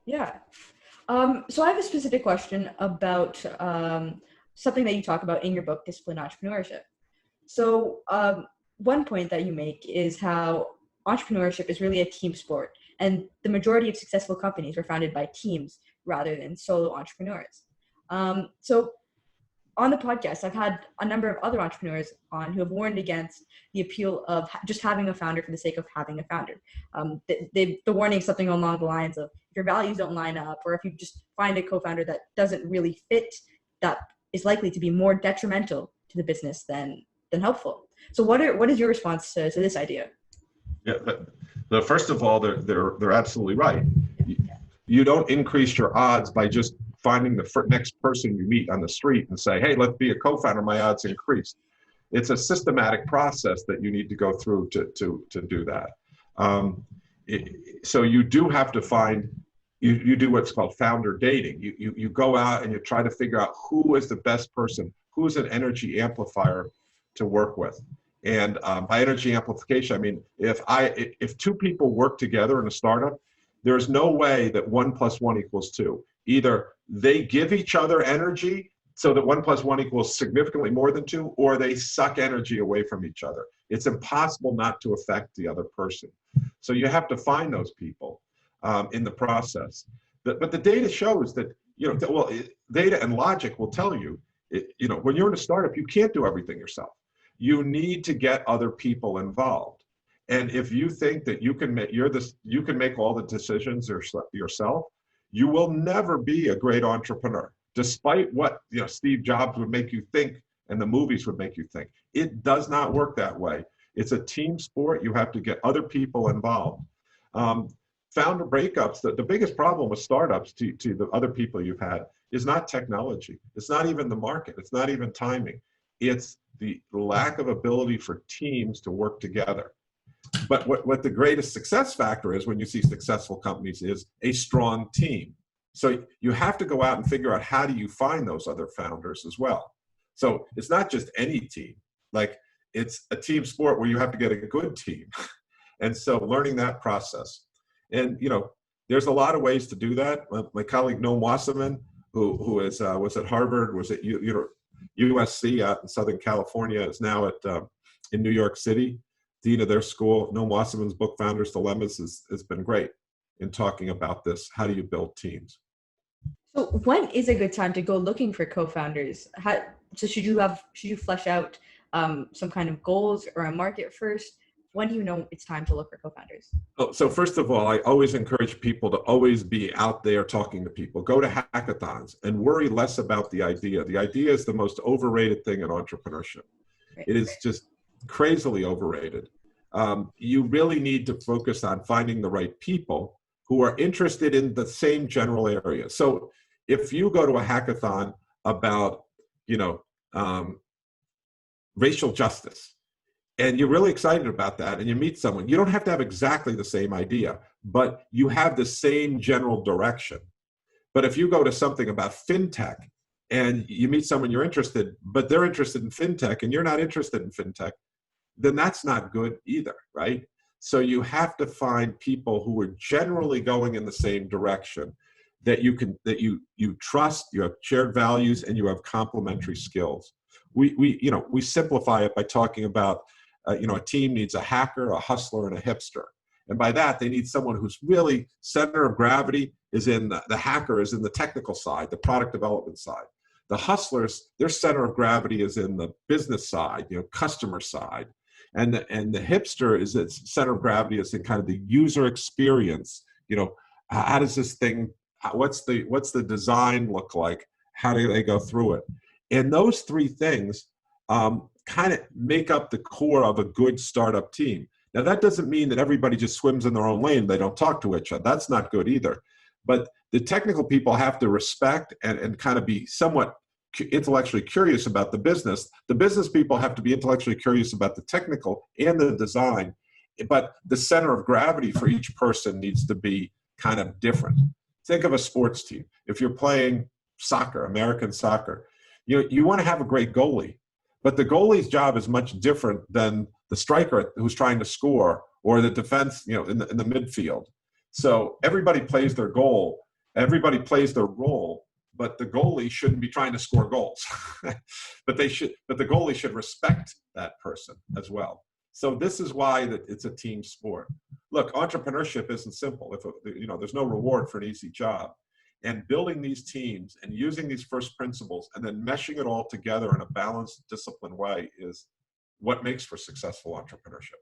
Yeah. So I have a specific question about something that you talk about in your book, Disciplined Entrepreneurship. So one point that you make is how entrepreneurship is really a team sport, and the majority of successful companies were founded by teams rather than solo entrepreneurs. So on the podcast, I've had a number of other entrepreneurs on who have warned against the appeal of just having a founder for the sake of having a founder. The warning is something along the lines of, if your values don't line up, or if you just find a co-founder that doesn't really fit, that is likely to be more detrimental to the business than helpful. So what is your response to this idea? Yeah, but first of all, they're absolutely right. You don't increase your odds by just finding the next person you meet on the street and say, hey, let's be a co-founder, my odds increase. It's a systematic process that you need to go through to do that. So you do have to find, you do what's called founder dating. You go out and you try to figure out who is the best person, who's an energy amplifier to work with. And by energy amplification, I mean, if two people work together in a startup, there's no way that 1 + 1 = 2. Either they give each other energy so that 1 + 1 = significantly more than 2, or they suck energy away from each other. It's impossible not to affect the other person. So you have to find those people in the process. But the data shows that, data and logic will tell you, when you're in a startup, you can't do everything yourself. You need to get other people involved. And if you think that you can make all the decisions yourself, you will never be a great entrepreneur, despite what Steve Jobs would make you think and the movies would make you think. It does not work that way. It's a team sport. You have to get other people involved. Founder breakups, the biggest problem with startups to the other people you've had is not technology. It's not even the market. It's not even timing. It's the lack of ability for teams to work together. But what the greatest success factor is when you see successful companies is a strong team. So you have to go out and figure out, how do you find those other founders as well? So it's not just any team. Like, it's a team sport where you have to get a good team. And so learning that process. And, there's a lot of ways to do that. My colleague Noam Wasserman, who was at Harvard, was at USC out in Southern California, is now in New York City, dean of their school. Noam Wasserman's book, Founders' Dilemmas, has been great in talking about this. How do you build teams? So when is a good time to go looking for co-founders? So should you flesh out some kind of goals or a market first? When do you know it's time to look for co-founders? So first of all, I always encourage people to always be out there talking to people. Go to hackathons and worry less about the idea. The idea is the most overrated thing in entrepreneurship. Right. It is just crazily overrated. You really need to focus on finding the right people who are interested in the same general area. So if you go to a hackathon about, racial justice, and you're really excited about that, and you meet someone, you don't have to have exactly the same idea, but you have the same general direction. But if you go to something about fintech and you meet someone you're interested, but they're interested in fintech and you're not interested in fintech, then that's not good either, right? So you have to find people who are generally going in the same direction, that you trust, you have shared values, and you have complementary skills. We simplify it by talking about a team needs a hacker, a hustler, and a hipster. And by that, they need someone who's really center of gravity is in the hacker is in the technical side, the product development side. The hustlers, their center of gravity is in the business side, customer side. And the hipster is its center of gravity is in kind of the user experience. How does this thing, what's the design look like? How do they go through it? And those three things kind of make up the core of a good startup team. Now, that doesn't mean that everybody just swims in their own lane. They don't talk to each other. That's not good either. But the technical people have to respect and kind of be somewhat intellectually curious about the business. The business people have to be intellectually curious about the technical and the design. But the center of gravity for each person needs to be kind of different. Think of a sports team. If you're playing soccer, American soccer, you want to have a great goalie. But the goalie's job is much different than the striker who's trying to score, or the defense, in the midfield. So everybody plays their goal, Everybody plays their role, but the goalie shouldn't be trying to score goals. but the goalie should respect that person as well. So this is why that it's a team sport. Look, entrepreneurship isn't simple. There's no reward for an easy job. And building these teams and using these first principles and then meshing it all together in a balanced, disciplined way is what makes for successful entrepreneurship.